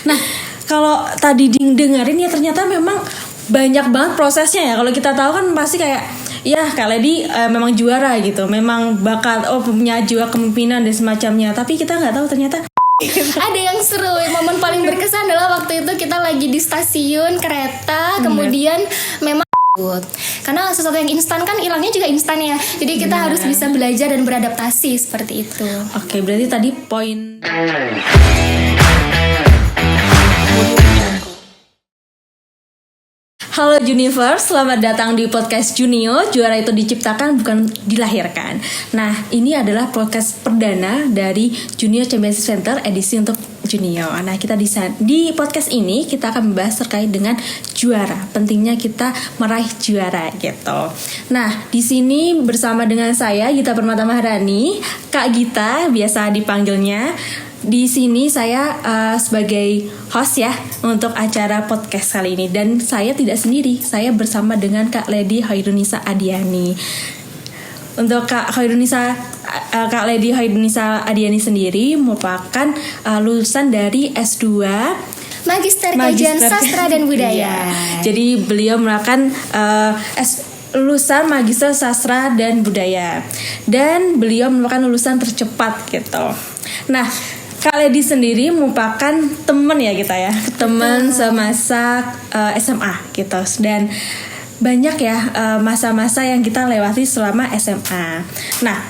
Nah, kalau tadi dengerin ya ternyata memang banyak banget prosesnya ya. Kalau kita tahu kan pasti kayak ya Kak Lady memang juara gitu, memang bakat punya jiwa kepemimpinan dan semacamnya. Tapi kita nggak tahu ternyata ada yang seru. Momen paling berkesan adalah waktu itu kita lagi di stasiun kereta, kemudian memang karena sesuatu yang instan kan hilangnya juga instan ya. Jadi kita harus bisa belajar dan beradaptasi seperti itu. Oke, berarti tadi poin. Halo Juniverse, selamat datang di podcast Junio. Juara itu diciptakan bukan dilahirkan. Nah, ini adalah podcast perdana dari Junior Championship Center edisi untuk Junio. Nah, kita di podcast ini kita akan membahas terkait dengan juara. Pentingnya kita meraih juara gitu. Nah, di sini bersama dengan saya Gita Permata Maharani, Kak Gita biasa dipanggilnya. Di sini saya sebagai host ya untuk acara podcast kali ini, dan saya tidak sendiri, saya bersama dengan Kak Lady Hoirunisa Adiani. Untuk Kak Lady Hoirunisa Adiani sendiri merupakan lulusan dari S2 Magister Kajian Sastra dan Budaya. Jadi beliau merupakan lulusan Magister Sastra dan Budaya, dan beliau merupakan lulusan tercepat gitu. Nah, Kak Lady sendiri merupakan teman ya kita ya, teman semasa SMA gitu, dan banyak ya masa-masa yang kita lewati selama SMA. Nah,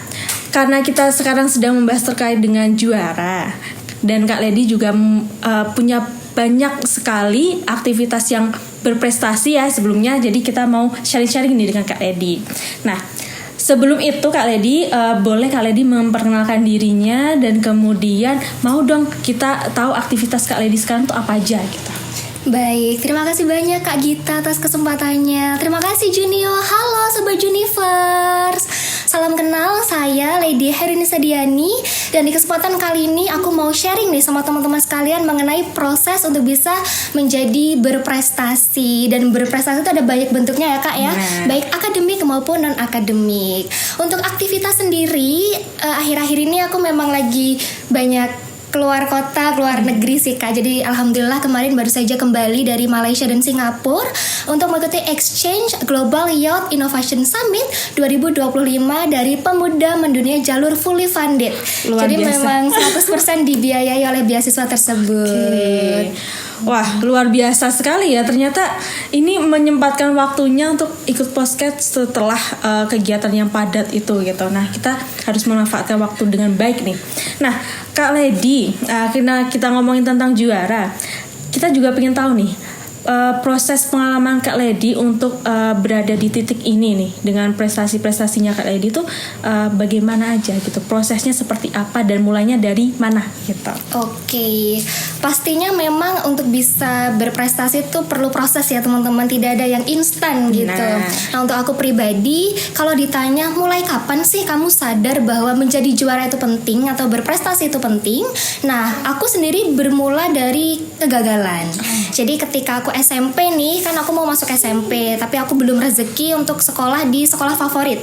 karena kita sekarang sedang membahas terkait dengan juara, dan Kak Lady juga punya banyak sekali aktivitas yang berprestasi ya sebelumnya, jadi kita mau sharing-sharing nih dengan Kak Lady. Nah, sebelum itu Kak Lady, boleh Kak Lady memperkenalkan dirinya, dan kemudian mau dong kita tahu aktivitas Kak Lady sekarang tuh apa aja gitu. Baik, terima kasih banyak Kak Gita atas kesempatannya. Terima kasih Junio. Halo Sobat Juniverse. Salam kenal, saya Lady Hoirunisa Adiani. Dan di kesempatan kali ini aku mau sharing nih sama teman-teman sekalian mengenai proses untuk bisa menjadi berprestasi. Dan berprestasi itu ada banyak bentuknya ya Kak ya, baik akademik maupun non-akademik. Untuk aktivitas sendiri, akhir-akhir ini aku memang lagi banyak keluar kota, keluar negeri sih Kak. Jadi alhamdulillah kemarin baru saja kembali dari Malaysia dan Singapura untuk mengikuti Exchange Global Youth Innovation Summit 2025 dari Pemuda Mendunia jalur fully funded. Jadi biasa. Memang 100% dibiayai oleh beasiswa tersebut. Wah, luar biasa sekali ya. Ternyata ini menyempatkan waktunya untuk ikut podcast setelah kegiatan yang padat itu gitu. Nah, kita harus memanfaatkan waktu dengan baik nih. Nah, Kak Lady, karena kita ngomongin tentang juara, kita juga pengen tahu nih proses pengalaman Kak Lady untuk berada di titik ini nih, dengan prestasi-prestasinya Kak Lady itu bagaimana aja gitu, prosesnya seperti apa dan mulainya dari mana gitu. Oke, pastinya memang untuk bisa berprestasi itu perlu proses ya teman-teman, tidak ada yang instan gitu. Nah, untuk aku pribadi, kalau ditanya mulai kapan sih kamu sadar bahwa menjadi juara itu penting atau berprestasi itu penting, nah aku sendiri bermula dari kegagalan. Jadi ketika aku SMP nih, kan aku mau masuk SMP, tapi aku belum rezeki untuk sekolah di sekolah favorit.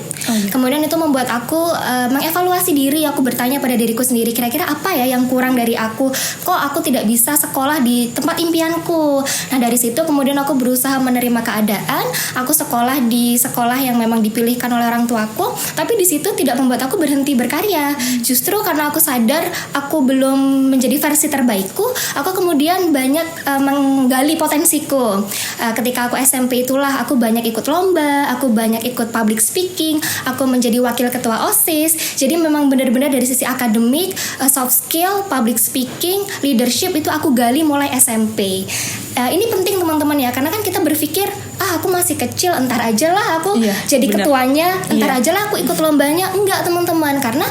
Kemudian itu membuat aku mengevaluasi diri. Aku bertanya pada diriku sendiri, kira-kira apa ya yang kurang dari aku? Kok aku tidak bisa sekolah di tempat impianku? Nah, dari situ kemudian aku berusaha menerima keadaan. Aku sekolah di sekolah yang memang dipilihkan oleh orang tuaku, tapi di situ tidak membuat aku berhenti berkarya. Justru karena aku sadar aku belum menjadi versi terbaikku, aku kemudian banyak menggali potensiku. Ketika aku SMP itulah aku banyak ikut lomba, aku banyak ikut public speaking, aku menjadi wakil ketua OSIS. Jadi memang benar-benar dari sisi akademik, soft skill, public speaking, leadership itu aku gali mulai SMP. Ini penting teman-teman ya, karena kan kita berpikir aku masih kecil, entar aja lah aku jadi bener. Ketuanya, entar aja lah aku ikut lombanya. Enggak teman-teman, karena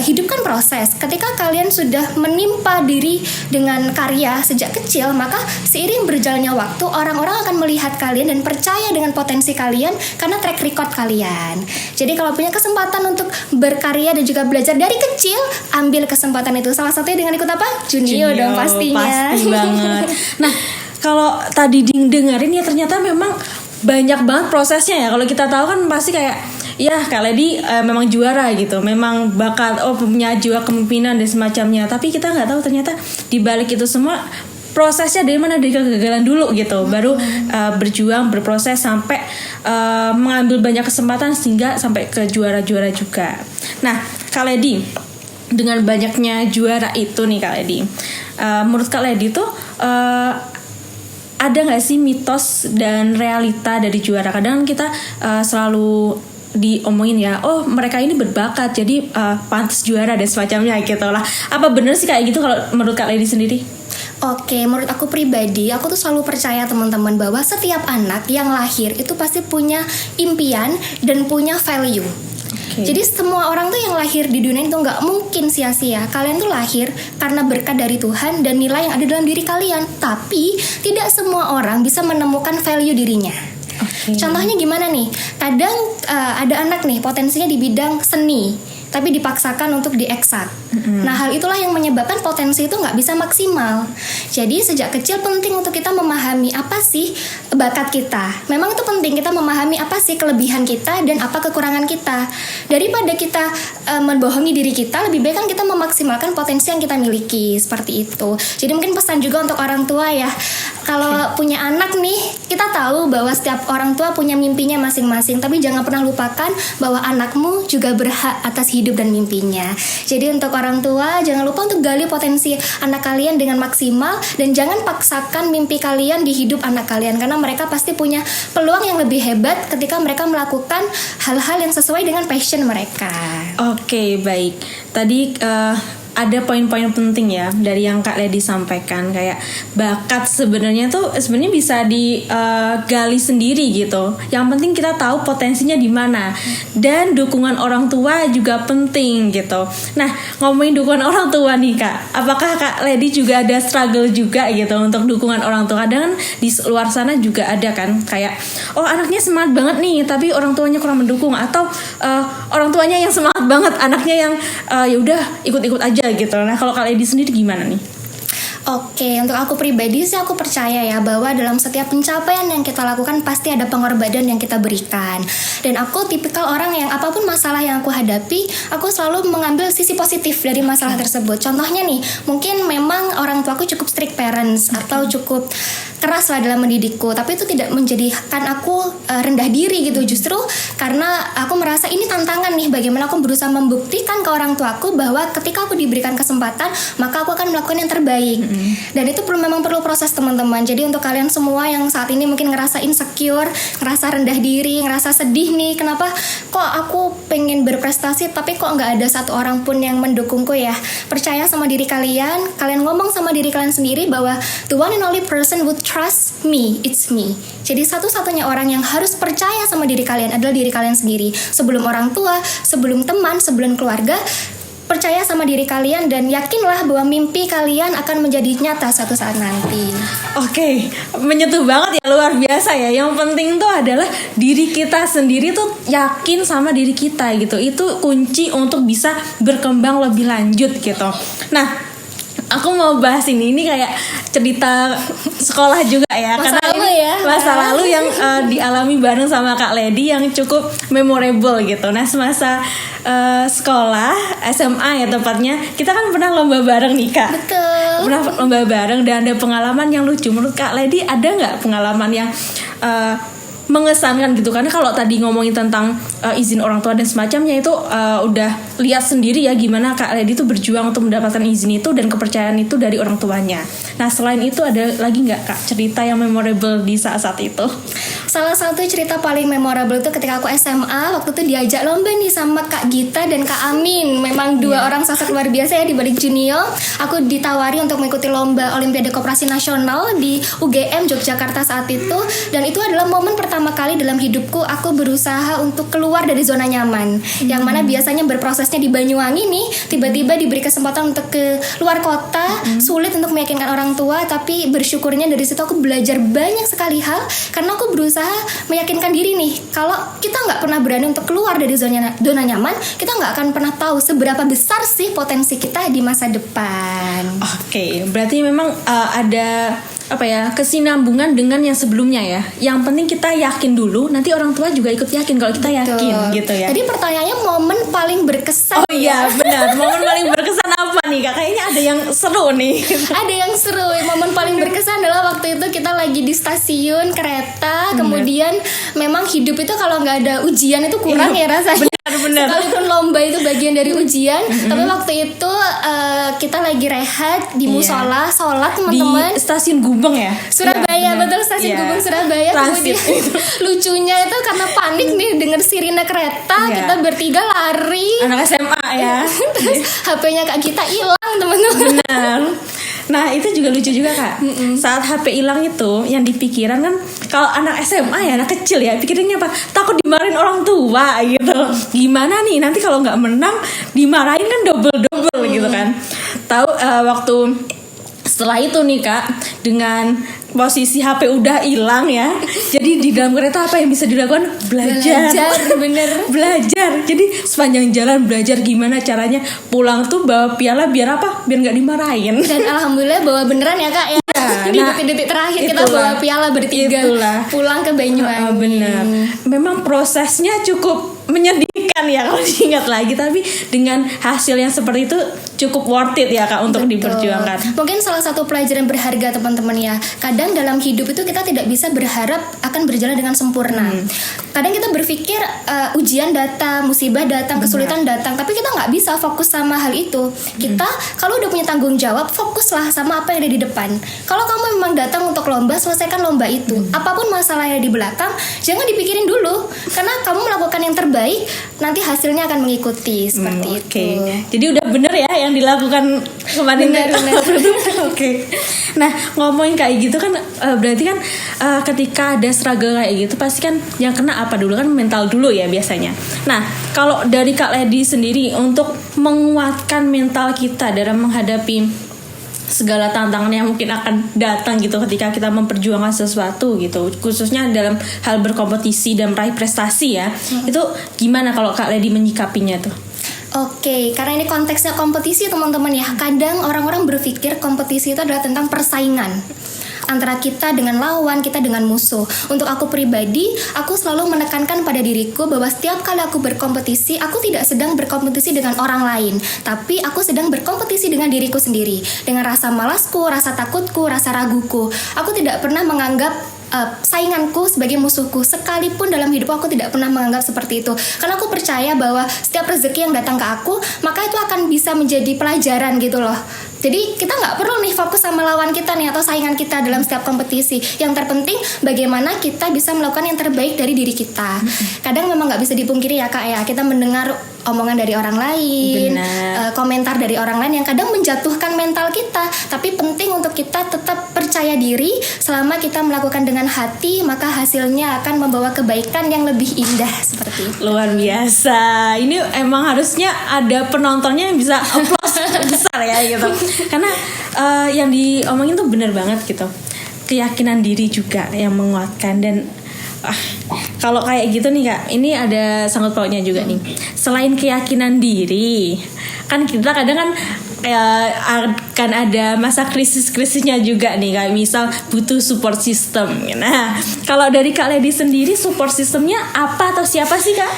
hidup kan proses. Ketika kalian sudah menimpa diri dengan karya sejak kecil, maka seiring berjalannya waktu orang-orang akan melihat kalian dan percaya dengan potensi kalian karena track record kalian. Jadi kalau punya kesempatan untuk berkarya dan juga belajar dari kecil, ambil kesempatan itu. Salah satunya dengan ikut apa? Junio dong pastinya. Pasti banget. Nah, kalau tadi dengerin ya ternyata memang banyak banget prosesnya ya. Kalau kita tahu kan pasti kayak ya Kak Lady memang juara gitu, memang bakat punya jiwa kepemimpinan dan semacamnya. Tapi kita nggak tahu ternyata di balik itu semua prosesnya dari mana, dari kegagalan dulu gitu, baru berjuang, berproses sampai mengambil banyak kesempatan sehingga sampai ke juara-juara juga. Nah, Kak Lady, dengan banyaknya juara itu nih Kak Lady, menurut Kak Lady tuh ada nggak sih mitos dan realita dari juara? Kadang kita selalu diomongin ya, oh mereka ini berbakat jadi pantas juara dan semacamnya gitu lah. Apa bener sih kayak gitu kalau menurut Kak Lady sendiri? Oke, menurut aku pribadi, aku tuh selalu percaya teman-teman bahwa setiap anak yang lahir itu pasti punya impian dan punya value. Jadi semua orang tuh yang lahir di dunia itu nggak mungkin sia-sia. Kalian tuh lahir karena berkat dari Tuhan dan nilai yang ada dalam diri kalian. Tapi tidak semua orang bisa menemukan value dirinya. Contohnya gimana nih? Kadang ada anak nih potensinya di bidang seni, tapi dipaksakan untuk di eksak. Nah, hal itulah yang menyebabkan potensi itu nggak bisa maksimal. Jadi sejak kecil penting untuk kita memahami apa sih bakat kita. Memang itu penting kita memahami apa sih kelebihan kita dan apa kekurangan kita. Daripada kita membohongi diri kita, lebih baik kan kita memaksimalkan potensi yang kita miliki, seperti itu. Jadi mungkin pesan juga untuk orang tua ya. Kalau punya anak nih, kita tahu bahwa setiap orang tua punya mimpinya masing-masing, tapi jangan pernah lupakan bahwa anakmu juga berhak atas hidup dan mimpinya. Jadi untuk orang tua, jangan lupa untuk gali potensi anak kalian dengan maksimal, dan jangan paksakan mimpi kalian di hidup anak kalian, karena mereka pasti punya peluang yang lebih hebat ketika mereka melakukan hal-hal yang sesuai dengan passion mereka. Oke, baik. Tadi ada poin-poin penting ya dari yang Kak Lady sampaikan, kayak bakat sebenarnya bisa digali sendiri gitu. Yang penting kita tahu potensinya di mana, dan dukungan orang tua juga penting gitu. Nah, ngomongin dukungan orang tua nih Kak, apakah Kak Lady juga ada struggle juga gitu untuk dukungan orang tua? Kadang di luar sana juga ada kan, kayak oh anaknya semangat banget nih tapi orang tuanya kurang mendukung, atau orang tuanya yang semangat banget, anaknya yang ya udah ikut-ikut aja gitu. Nah, kalau Kak Lady sendiri gimana nih? Oke, untuk aku pribadi sih aku percaya ya bahwa dalam setiap pencapaian yang kita lakukan pasti ada pengorbanan yang kita berikan. Dan aku tipikal orang yang apapun masalah yang aku hadapi, aku selalu mengambil sisi positif dari masalah tersebut. Contohnya nih, mungkin memang orang tuaku cukup strict parents atau cukup keras lah dalam mendidikku, tapi itu tidak menjadikan aku rendah diri gitu. Justru karena aku merasa ini tantangan nih, bagaimana aku berusaha membuktikan ke orang tuaku bahwa ketika aku diberikan kesempatan, maka aku akan melakukan yang terbaik. Dan itu memang perlu proses teman-teman. Jadi untuk kalian semua yang saat ini mungkin ngerasa insecure, ngerasa rendah diri, ngerasa sedih nih, kenapa kok aku pengen berprestasi tapi kok nggak ada satu orang pun yang mendukungku ya. Percaya sama diri kalian, kalian ngomong sama diri kalian sendiri bahwa the one and only person would trust me, it's me. Jadi satu-satunya orang yang harus percaya sama diri kalian adalah diri kalian sendiri. Sebelum orang tua, sebelum teman, sebelum keluarga, percaya sama diri kalian dan yakinlah bahwa mimpi kalian akan menjadi nyata suatu saat nanti. Oke, menyentuh banget ya, luar biasa ya. Yang penting tuh adalah diri kita sendiri tuh yakin sama diri kita gitu. Itu kunci untuk bisa berkembang lebih lanjut gitu. Nah, aku mau bahas ini kayak cerita sekolah juga ya, Masa karena lalu ini ya. masa lalu yang dialami bareng sama Kak Lady yang cukup memorable gitu. Nah, semasa sekolah SMA ya tepatnya, kita kan pernah lomba bareng nih Kak. Betul. Pernah lomba bareng dan ada pengalaman yang lucu. Menurut Kak Lady ada nggak pengalaman yang mengesankan gitu? Karena kalau tadi ngomongin tentang izin orang tua dan semacamnya itu udah lihat sendiri ya gimana Kak Lady tuh berjuang untuk mendapatkan izin itu dan kepercayaan itu dari orang tuanya. Nah, selain itu ada lagi nggak Kak cerita yang memorable di saat-saat itu? Salah satu cerita paling memorable itu ketika aku SMA, waktu itu diajak lomba nih sama Kak Gita dan Kak Amin. Memang dua orang sosok luar biasa ya di balik junior. Aku ditawari untuk mengikuti lomba Olimpiade Koperasi Nasional di UGM Yogyakarta saat itu, dan itu adalah momen pertama kali dalam hidupku aku berusaha untuk keluar dari zona nyaman. Yang mana biasanya berprosesnya di Banyuwangi nih, tiba-tiba diberi kesempatan untuk ke luar kota, sulit untuk meyakinkan orang tua, tapi bersyukurnya dari situ aku belajar banyak sekali hal karena aku berusaha meyakinkan diri nih, kalau kita nggak pernah berani untuk keluar dari zona nyaman, kita nggak akan pernah tahu seberapa besar sih potensi kita di masa depan. Oke, berarti memang ada kesinambungan dengan yang sebelumnya ya. Yang penting kita yakin dulu, nanti orang tua juga ikut yakin kalau kita yakin gitu ya. Tadi pertanyaannya momen paling berkesan. Oh iya benar, momen paling berkesan apa nih Kak? Kayaknya ada yang seru nih. Ada yang seru. Momen paling berkesan adalah waktu itu kita lagi di stasiun kereta, kemudian memang hidup itu kalau nggak ada ujian itu kurang ya rasanya. Benar. Sekalipun lomba itu bagian dari ujian, tapi waktu itu kita lagi rehat di musola, sholat teman-teman. Di stasiun Gubeng ya? Surabaya, betul, stasiun Gubeng Surabaya. Transit. Kemudian lucunya itu karena panik nih dengar sirine kereta, kita bertiga lari. Anak SMA ya. Terus HP-nya Kak Gita hilang teman-teman. Benar. Nah itu juga lucu juga Kak. Saat HP hilang itu, yang dipikiran kan kalau anak SMA ya, anak kecil ya, pikirannya apa? Takut dimarahin orang tua gitu. Gimana nih nanti kalau nggak menang dimarahin kan double gitu kan. Tahu waktu setelah itu nih Kak, dengan posisi HP udah hilang ya, jadi di dalam kereta apa yang bisa dilakukan? Belajar. Bener. Belajar. Jadi sepanjang jalan belajar gimana caranya pulang tuh bawa piala biar apa? Biar nggak dimarahin. Dan alhamdulillah bawa beneran ya Kak ya. Di detik-detik terakhir kita bawa piala bertiga pulang ke Banyuwangi. Benar. Memang prosesnya cukup menyedihkan ya kalau diingat lagi, tapi dengan hasil yang seperti itu cukup worth it ya Kak untuk diperjuangkan. Mungkin salah satu pelajaran berharga teman-teman ya. Kadang dalam hidup itu kita tidak bisa berharap akan berjalan dengan sempurna. Kadang kita berpikir ujian datang, musibah datang, kesulitan datang, tapi kita nggak bisa fokus sama hal itu. Kita kalau udah punya tanggung jawab, fokuslah sama apa yang ada di depan. Kalau kamu memang datang untuk lomba, selesaikan lomba itu. Apapun masalah yang di belakang, jangan dipikirin dulu, karena kamu melakukan yang terbaik, nanti hasilnya akan mengikuti seperti itu. Jadi udah bener ya yang dilakukan kemarin. Benar. Oke. Nah ngomongin kayak gitu kan berarti kan ketika ada struggle kayak gitu pasti kan yang kena apa dulu kan mental dulu ya biasanya. Nah kalau dari Kak Lady sendiri untuk menguatkan mental kita dalam menghadapi segala tantangan yang mungkin akan datang gitu ketika kita memperjuangkan sesuatu gitu, khususnya dalam hal berkompetisi dan meraih prestasi ya, itu gimana kalau Kak Lady menyikapinya tuh? Oke, karena ini konteksnya kompetisi teman-teman ya. Kadang orang-orang berpikir kompetisi itu adalah tentang persaingan antara kita dengan lawan, kita dengan musuh. Untuk aku pribadi, aku selalu menekankan pada diriku bahwa setiap kali aku berkompetisi, aku tidak sedang berkompetisi dengan orang lain, tapi aku sedang berkompetisi dengan diriku sendiri. Dengan rasa malasku, rasa takutku, rasa raguku. Aku tidak pernah menganggap sainganku sebagai musuhku. Sekalipun dalam hidup aku tidak pernah menganggap seperti itu, karena aku percaya bahwa setiap rezeki yang datang ke aku, maka itu akan bisa menjadi pelajaran gitu loh. Jadi kita nggak perlu nih fokus sama lawan kita nih atau saingan kita dalam setiap kompetisi. Yang terpenting bagaimana kita bisa melakukan yang terbaik dari diri kita. Kadang memang nggak bisa dipungkiri ya Kak ya, kita mendengar omongan dari orang lain, komentar dari orang lain yang kadang menjatuhkan mental kita. Tapi penting untuk kita tetap percaya diri. Selama kita melakukan dengan hati, maka hasilnya akan membawa kebaikan yang lebih indah seperti itu. Luar biasa. Ini emang harusnya ada penontonnya yang bisa applause besar ya gitu. Karena yang diomongin tuh bener banget gitu. Keyakinan diri juga yang menguatkan. Dan kalau kayak gitu nih Kak, ini ada sangkut pautnya juga nih. Selain keyakinan diri, kan kita kadang kan akan ada masa krisis-krisisnya juga nih, kayak misal butuh support system. Nah, kalau dari Kak Lady sendiri support systemnya apa atau siapa sih Kak?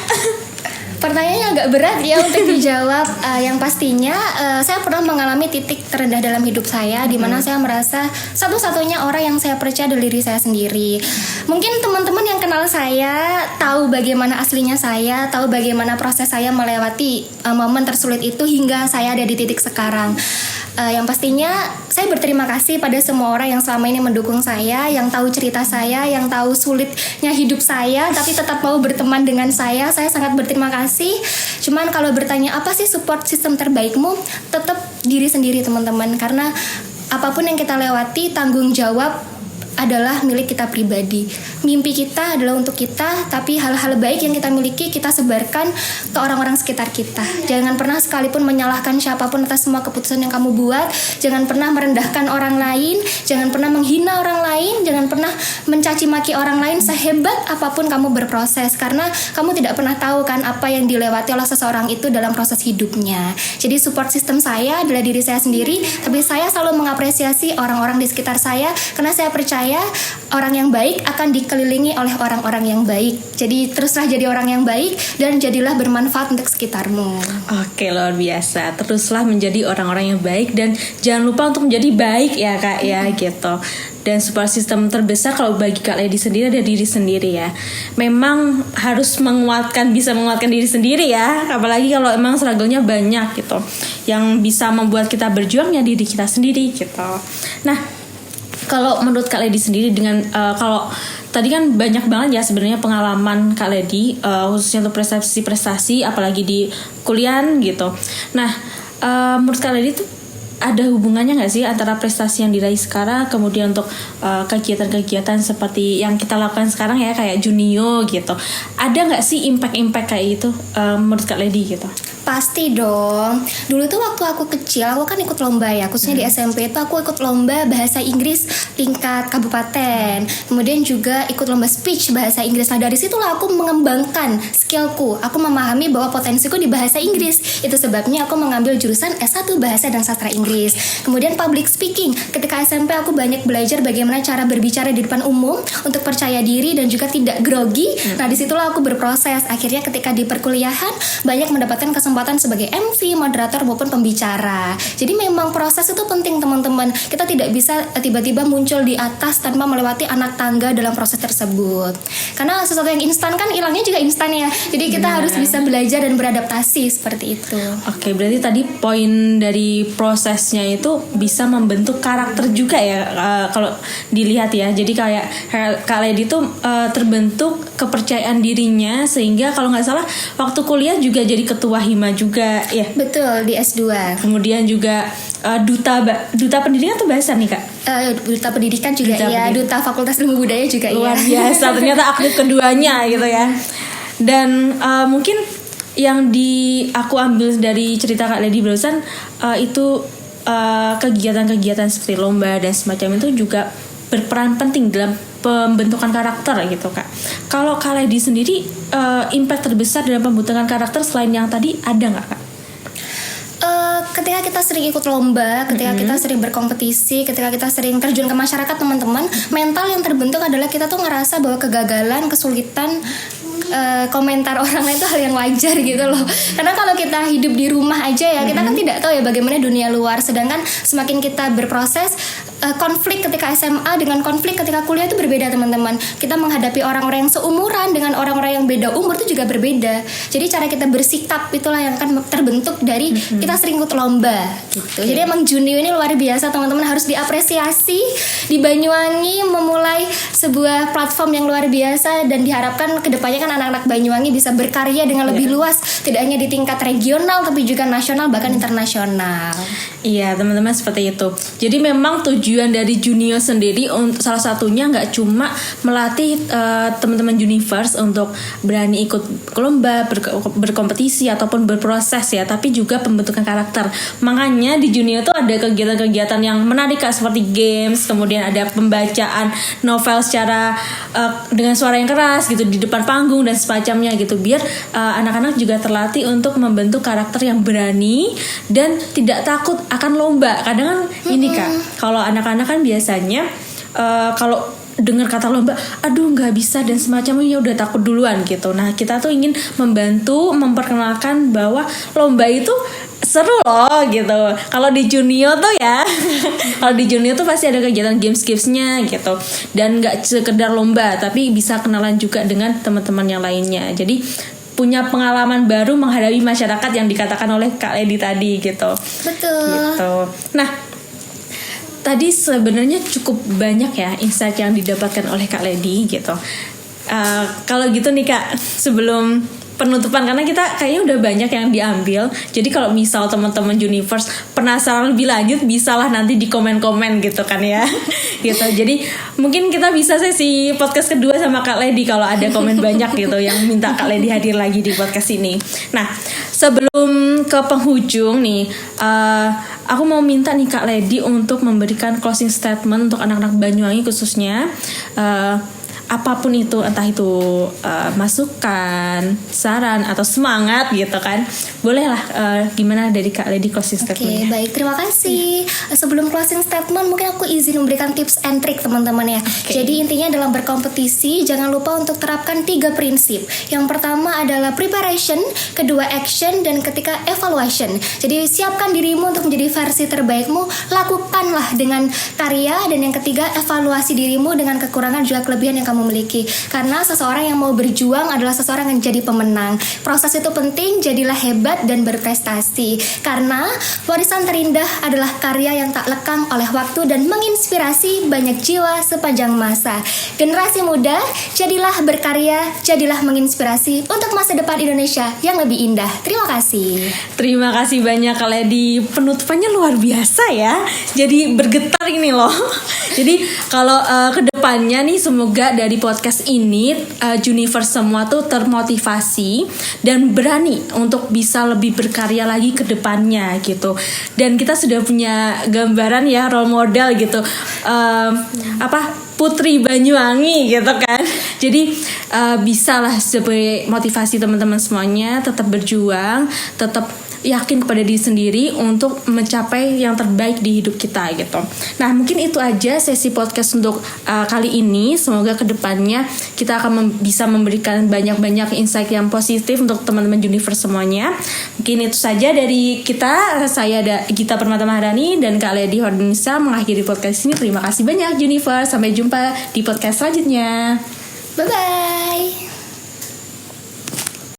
Pertanyaannya agak berat ya untuk dijawab. Yang pastinya saya pernah mengalami titik terendah dalam hidup saya, di mana saya merasa satu-satunya orang yang saya percaya adalah diri saya sendiri. Mungkin teman-teman yang kenal saya tahu bagaimana aslinya saya, tahu bagaimana proses saya melewati momen tersulit itu hingga saya ada di titik sekarang. Yang pastinya saya berterima kasih pada semua orang yang selama ini mendukung saya, yang tahu cerita saya, yang tahu sulitnya hidup saya, tapi tetap mau berteman dengan saya. Saya sangat berterima kasih. Cuman kalau bertanya apa sih support system terbaikmu, tetap diri sendiri teman-teman. Karena apapun yang kita lewati, tanggung jawab adalah milik kita pribadi. Mimpi kita adalah untuk kita, tapi hal-hal baik yang kita miliki kita sebarkan ke orang-orang sekitar kita. Jangan pernah sekalipun menyalahkan siapapun atas semua keputusan yang kamu buat. Jangan pernah merendahkan orang lain, jangan pernah menghina orang lain, jangan pernah mencaci maki orang lain sehebat apapun kamu berproses, karena kamu tidak pernah tahu kan apa yang dilewati oleh seseorang itu dalam proses hidupnya. Jadi support system saya adalah diri saya sendiri, tapi saya selalu mengapresiasi orang-orang di sekitar saya karena saya percaya orang yang baik akan dikelilingi oleh orang-orang yang baik. Jadi teruslah jadi orang yang baik dan jadilah bermanfaat untuk sekitarmu. Oke, luar biasa. Teruslah menjadi orang-orang yang baik dan jangan lupa untuk menjadi baik ya Kak ya gitu. Dan support system terbesar kalau bagi Kak Lady sendiri ada diri sendiri ya. Memang harus bisa menguatkan diri sendiri ya. Apalagi kalau emang struggle-nya banyak gitu. Yang bisa membuat kita berjuang ya diri kita sendiri gitu. Nah, kalau menurut Kak Lady sendiri dengan kalau tadi kan banyak banget ya sebenarnya pengalaman Kak Lady khususnya untuk prestasi-prestasi apalagi di kuliah gitu. Nah, menurut Kak Lady tuh ada hubungannya nggak sih antara prestasi yang diraih sekarang kemudian untuk kegiatan-kegiatan seperti yang kita lakukan sekarang ya kayak Junio gitu. Ada nggak sih impact kayak itu menurut Kak Lady gitu? Pasti dong. Dulu tuh waktu aku kecil, aku kan ikut lomba ya, khususnya di SMP itu aku ikut lomba bahasa Inggris tingkat kabupaten. Kemudian juga ikut lomba speech bahasa Inggris. Nah dari situlah aku mengembangkan skillku. Aku memahami bahwa potensiku di bahasa Inggris. Itu sebabnya aku mengambil jurusan S1 Bahasa dan Sastra Inggris. Kemudian public speaking. Ketika SMP aku banyak belajar bagaimana cara berbicara di depan umum untuk percaya diri dan juga tidak grogi. Nah disitulah aku berproses. Akhirnya ketika di perkuliahan banyak mendapatkan kesempatan sebagai MC, moderator maupun pembicara. Jadi memang proses itu penting teman-teman. Kita tidak bisa tiba-tiba muncul di atas tanpa melewati anak tangga dalam proses tersebut. Karena sesuatu yang instan kan hilangnya juga instan ya. Jadi kita harus bisa belajar dan beradaptasi seperti itu. Oke, berarti tadi poin dari prosesnya itu bisa membentuk karakter juga ya kalau dilihat ya. Jadi kayak Kak Lady itu terbentuk kepercayaan dirinya sehingga kalau nggak salah waktu kuliah juga jadi ketua hima juga ya. Betul, di S2. Kemudian juga duta pendidikan atau bahasa nih Kak? Duta pendidikan juga ya, duta Fakultas Ilmu Budaya juga ya. Luar biasa, ternyata aku keduanya gitu ya. Dan mungkin yang aku ambil dari cerita Kak Lady barusan itu kegiatan-kegiatan seperti lomba dan semacam itu juga berperan penting dalam pembentukan karakter gitu Kak. Kalau Kak Lady sendiri impact terbesar dalam pembentukan karakter selain yang tadi ada nggak Kak? Ketika kita sering ikut lomba, ketika kita sering berkompetisi, ketika kita sering terjun ke masyarakat teman-teman, mental yang terbentuk adalah kita tuh ngerasa bahwa kegagalan, kesulitan, komentar orang lain itu hal yang wajar gitu loh. Karena kalau kita hidup di rumah aja ya, kita kan tidak tahu ya bagaimana dunia luar. Sedangkan semakin kita berproses, konflik ketika SMA dengan konflik ketika kuliah itu berbeda teman-teman. Kita menghadapi orang-orang yang seumuran dengan orang-orang yang beda umur itu juga berbeda. Jadi cara kita bersikap itulah yang akan terbentuk dari kita sering ikut lomba gitu. Jadi emang Junio ini luar biasa teman-teman, harus diapresiasi. Di Banyuwangi memulai sebuah platform yang luar biasa dan diharapkan kedepannya kan anak-anak Banyuwangi bisa berkarya dengan lebih luas, tidak hanya di tingkat regional tapi juga nasional bahkan internasional. Iya teman-teman, seperti itu. Jadi memang tujuan dari Junio sendiri salah satunya nggak cuma melatih teman-teman Juniverse untuk berani ikut lomba, berkompetisi ataupun berproses ya, tapi juga pembentukan karakter. Makanya di Junio tuh ada kegiatan-kegiatan yang menarik Kak, seperti games, kemudian ada pembacaan novel secara dengan suara yang keras gitu di depan panggung dan semacamnya gitu, biar anak-anak juga terlatih untuk membentuk karakter yang berani dan tidak takut akan lomba. Kadang kan ini Kak, kalau anak-anak kan biasanya kalau dengar kata lomba, aduh nggak bisa dan semacamnya, udah takut duluan gitu. Nah kita tuh ingin membantu memperkenalkan bahwa lomba itu seru loh gitu. Kalau di Junio tuh ya kalau di Junio tuh pasti ada kegiatan games-gamesnya gitu, dan nggak sekedar lomba tapi bisa kenalan juga dengan teman-teman yang lainnya. Jadi punya pengalaman baru menghadapi masyarakat yang dikatakan oleh Kak Lady tadi gitu. Betul. Gitu. Nah, tadi sebenarnya cukup banyak ya insight yang didapatkan oleh Kak Lady gitu. Kalau gitu nih Kak, sebelum penutupan karena kita kayaknya udah banyak yang diambil. Jadi kalau misal teman-teman Universe penasaran lebih lanjut, bisalah nanti di komen-komen gitu kan ya. Gitu. Jadi mungkin kita bisa sesi podcast kedua sama Kak Lady kalau ada komen banyak gitu yang minta Kak Lady hadir lagi di podcast ini. Nah, sebelum ke penghujung nih, aku mau minta nih Kak Lady untuk memberikan closing statement untuk anak-anak Banyuwangi khususnya, apapun itu, entah itu masukan, saran atau semangat gitu kan, bolehlah. Gimana dari Kak Lady closing statement? Oke, baik, terima kasih. Sebelum closing statement, mungkin aku izin memberikan tips and trick teman-teman ya. Jadi intinya dalam berkompetisi jangan lupa untuk terapkan 3 prinsip. Yang pertama adalah preparation, kedua action, dan ketiga evaluation. Jadi siapkan dirimu untuk menjadi versi terbaikmu, lakukanlah dengan karya, dan yang ketiga evaluasi dirimu dengan kekurangan juga kelebihan yang kamu miliki. Karena seseorang yang mau berjuang adalah seseorang yang jadi pemenang. Proses itu penting, jadilah hebat dan berprestasi. Karena warisan terindah adalah karya yang tak lekang oleh waktu dan menginspirasi banyak jiwa sepanjang masa. Generasi muda, jadilah berkarya, jadilah menginspirasi untuk masa depan Indonesia yang lebih indah. Terima kasih. Terima kasih banyak Kak Lady. Penutupannya luar biasa ya. Jadi bergetar ini loh. Jadi kalau kedepannya nih, semoga dari podcast ini Universe semua tuh termotivasi dan berani untuk bisa lebih berkarya lagi ke depannya gitu. Dan kita sudah punya gambaran ya, role model gitu, Putri Banyuwangi gitu kan. Jadi bisalah sebagai motivasi teman-teman semuanya, tetap berjuang, tetap yakin kepada diri sendiri untuk mencapai yang terbaik di hidup kita gitu. Nah, mungkin itu aja sesi podcast untuk kali ini. Semoga kedepannya kita akan bisa memberikan banyak-banyak insight yang positif untuk teman-teman Universe semuanya. Mungkin itu saja dari kita. Saya Gita Permata Maharani dan Kak Lady Hordinisa mengakhiri podcast ini. Terima kasih banyak Universe. Sampai jumpa di podcast selanjutnya. Bye-bye.